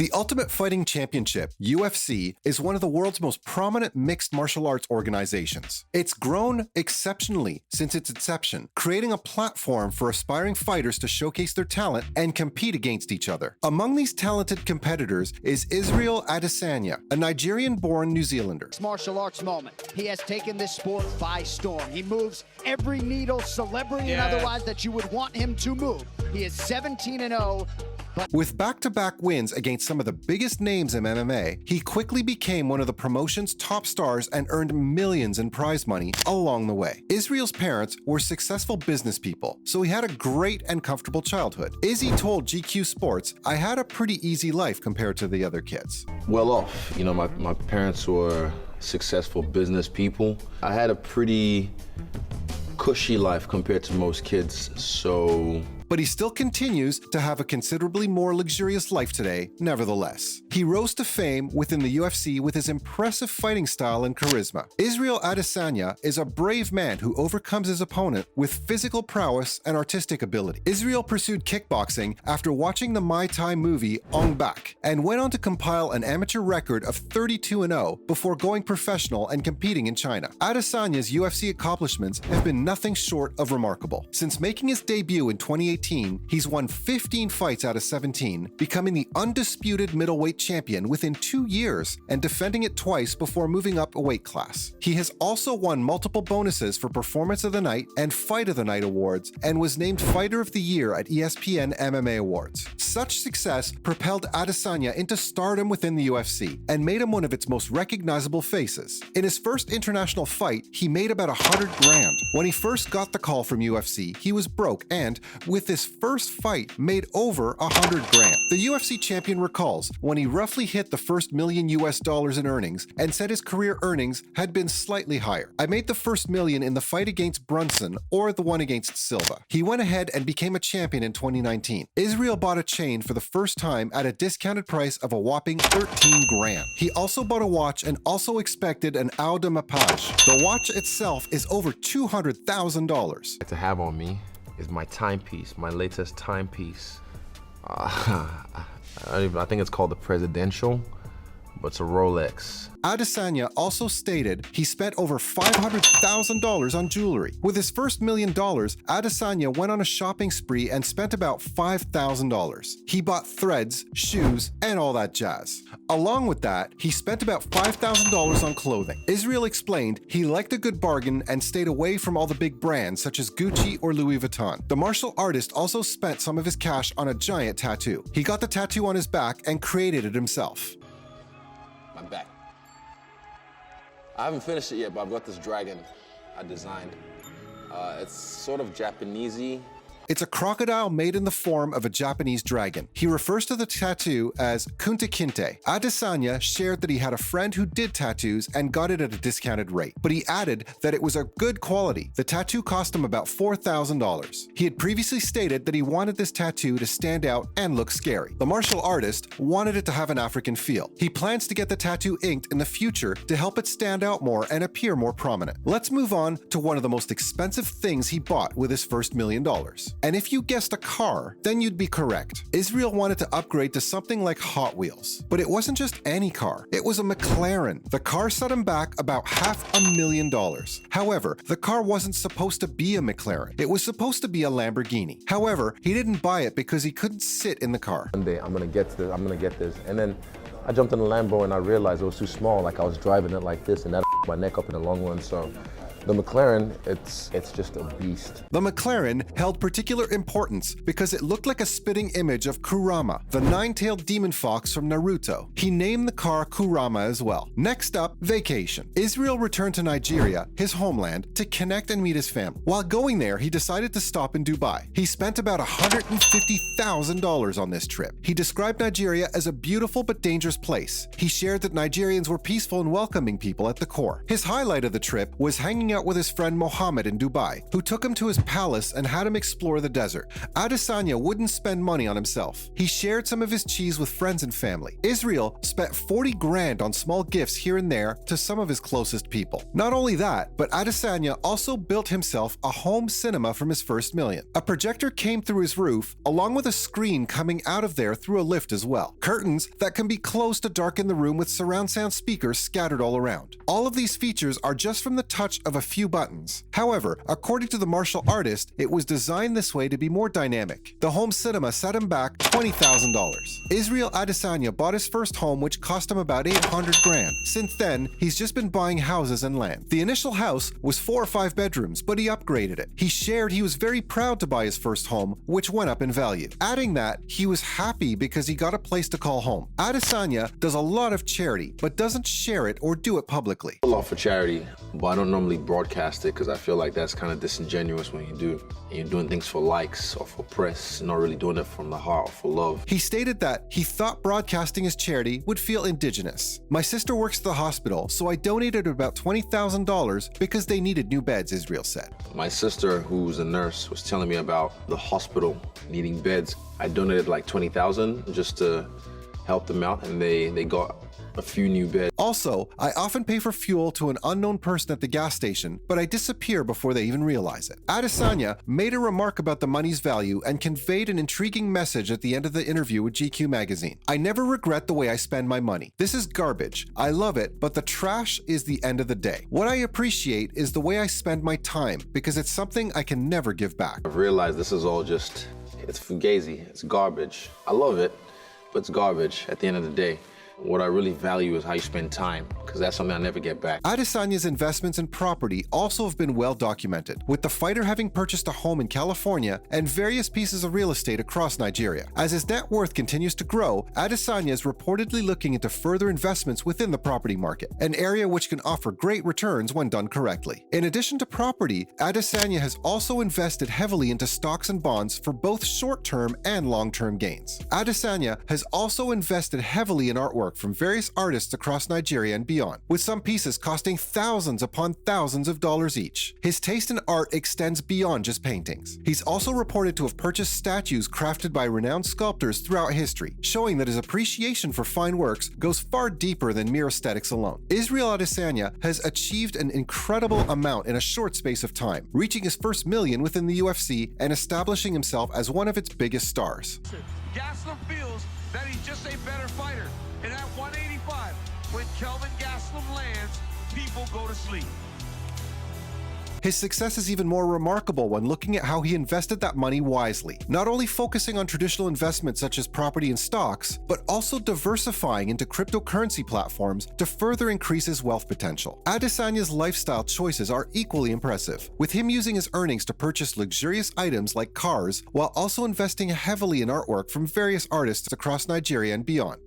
The Ultimate Fighting Championship, UFC, is one of the world's most prominent mixed martial arts organizations. It's grown exceptionally since its inception, creating a platform for aspiring fighters to showcase their talent and compete against each other. Among these talented competitors is Israel Adesanya, a Nigerian-born New Zealander. Martial arts moment. He has taken this sport by storm. He moves every needle, celebrity and otherwise, that you would want him to move. He is 17-0. With back-to-back wins against some of the biggest names in MMA, he quickly became one of the promotion's top stars and earned millions in prize money along the way. Israel's parents were successful business people, so he had a great and comfortable childhood. Izzy told GQ Sports, "I had a pretty easy life compared to the other kids." Well off. You know, my parents were successful business people. I had a pretty cushy life compared to most kids, so... But he still continues to have a considerably more luxurious life today, nevertheless. He rose to fame within the UFC with his impressive fighting style and charisma. Israel Adesanya is a brave man who overcomes his opponent with physical prowess and artistic ability. Israel pursued kickboxing after watching the Muay Thai movie Ong Bak and went on to compile an amateur record of 32-0 before going professional and competing in China. Adesanya's UFC accomplishments have been nothing short of remarkable. Since making his debut in 2018, he's won 15 fights out of 17, becoming the undisputed middleweight champion within 2 years and defending it twice before moving up a weight class. He has also won multiple bonuses for Performance of the Night and Fight of the Night awards and was named Fighter of the Year at ESPN MMA Awards. Such success propelled Adesanya into stardom within the UFC and made him one of its most recognizable faces. In his first international fight, he made about 100 grand. When he first got the call from UFC, he was broke and, with his first fight, made over 100 grand. The UFC champion recalls when he roughly hit the first $1 million in earnings and said his career earnings had been slightly higher. "I made the first $1 million in the fight against Brunson or the one against Silva." He went ahead and became a champion in 2019. Israel bought a chain for the first time at a discounted price of a whopping 13 grand. He also bought a watch and also expected an Au de Mapage. The watch itself is over $200,000. To have on me is my timepiece, my latest timepiece. I think it's called the Presidential, but it's a Rolex. Adesanya also stated he spent over $500,000 on jewelry. With his first $1 million, Adesanya went on a shopping spree and spent about $5,000. He bought threads, shoes, and all that jazz. Along with that, he spent about $5,000 on clothing. Israel explained he liked a good bargain and stayed away from all the big brands such as Gucci or Louis Vuitton. The martial artist also spent some of his cash on a giant tattoo. He got the tattoo on his back and created it himself. My back. I haven't finished it yet, but I've got this dragon I designed. It's sort of Japanesey. It's a crocodile made in the form of a Japanese dragon. He refers to the tattoo as Kunta Kinte. Adesanya shared that he had a friend who did tattoos and got it at a discounted rate, but he added that it was a good quality. The tattoo cost him about $4,000. He had previously stated that he wanted this tattoo to stand out and look scary. The martial artist wanted it to have an African feel. He plans to get the tattoo inked in the future to help it stand out more and appear more prominent. Let's move on to one of the most expensive things he bought with his first $1 million. And if you guessed a car, then you'd be correct. Israel wanted to upgrade to something like Hot Wheels. But it wasn't just any car. It was a McLaren. The car set him back about $500,000. However, the car wasn't supposed to be a McLaren. It was supposed to be a Lamborghini. However, he didn't buy it because he couldn't sit in the car. One day, I'm gonna get this. And then I jumped in the Lambo and I realized it was too small, like I was driving it like this, and that my neck up in the long run, so. The McLaren, it's just a beast. The McLaren held particular importance because it looked like a spitting image of Kurama, the nine-tailed demon fox from Naruto. He named the car Kurama as well. Next up, vacation. Israel returned to Nigeria, his homeland, to connect and meet his family. While going there, he decided to stop in Dubai. He spent about $150,000 on this trip. He described Nigeria as a beautiful but dangerous place. He shared that Nigerians were peaceful and welcoming people at the core. His highlight of the trip was hanging hanging out with his friend Mohammed in Dubai, who took him to his palace and had him explore the desert. Adesanya wouldn't spend money on himself. He shared some of his cheese with friends and family. Israel spent 40 grand on small gifts here and there to some of his closest people. Not only that, but Adesanya also built himself a home cinema from his first million. A projector came through his roof, along with a screen coming out of there through a lift as well. Curtains that can be closed to darken the room with surround sound speakers scattered all around. All of these features are just from the touch of a few buttons. However, according to the martial artist, it was designed this way to be more dynamic. The home cinema set him back $20,000. Israel Adesanya bought his first home, which cost him about 800 grand. Since then, he's just been buying houses and land. The initial house was 4 or 5 bedrooms, but he upgraded it. He shared he was very proud to buy his first home, which went up in value. Adding that, he was happy because he got a place to call home. Adesanya does a lot of charity, but doesn't share it or do it publicly. A lot for charity, but I don't normally broadcast it because I feel like that's kind of disingenuous when you do. And you're doing things for likes or for press, not really doing it from the heart or for love. He stated that he thought broadcasting his charity would feel indigenous. My sister works at the hospital, so I donated about $20,000 because they needed new beds, Israel said. My sister, who's a nurse, was telling me about the hospital needing beds. I donated like $20,000 just to help them out, and they got a few new beds. Also, I often pay for fuel to an unknown person at the gas station, but I disappear before they even realize it. Adesanya made a remark about the money's value and conveyed an intriguing message at the end of the interview with GQ magazine. I never regret the way I spend my money. This is garbage. I love it, but the trash is the end of the day. What I appreciate is the way I spend my time because it's something I can never give back. I've realized this is all just, it's fugazi, it's garbage. I love it, but it's garbage at the end of the day. What I really value is how you spend time, because that's something I never get back. Adesanya's investments in property also have been well documented, with the fighter having purchased a home in California and various pieces of real estate across Nigeria. As his net worth continues to grow, Adesanya is reportedly looking into further investments within the property market, an area which can offer great returns when done correctly. In addition to property, Adesanya has also invested heavily into stocks and bonds for both short-term and long-term gains. Adesanya has also invested heavily in artwork from various artists across Nigeria and beyond, with some pieces costing thousands upon thousands of dollars each. His taste in art extends beyond just paintings. He's also reported to have purchased statues crafted by renowned sculptors throughout history, showing that his appreciation for fine works goes far deeper than mere aesthetics alone. Israel Adesanya has achieved an incredible amount in a short space of time, reaching his first million within the UFC and establishing himself as one of its biggest stars. Gastelum feels that he's just a better fighter. And at 185, when Kelvin Gastelum lands, people go to sleep. His success is even more remarkable when looking at how he invested that money wisely, not only focusing on traditional investments such as property and stocks, but also diversifying into cryptocurrency platforms to further increase his wealth potential. Adesanya's lifestyle choices are equally impressive, with him using his earnings to purchase luxurious items like cars, while also investing heavily in artwork from various artists across Nigeria and beyond.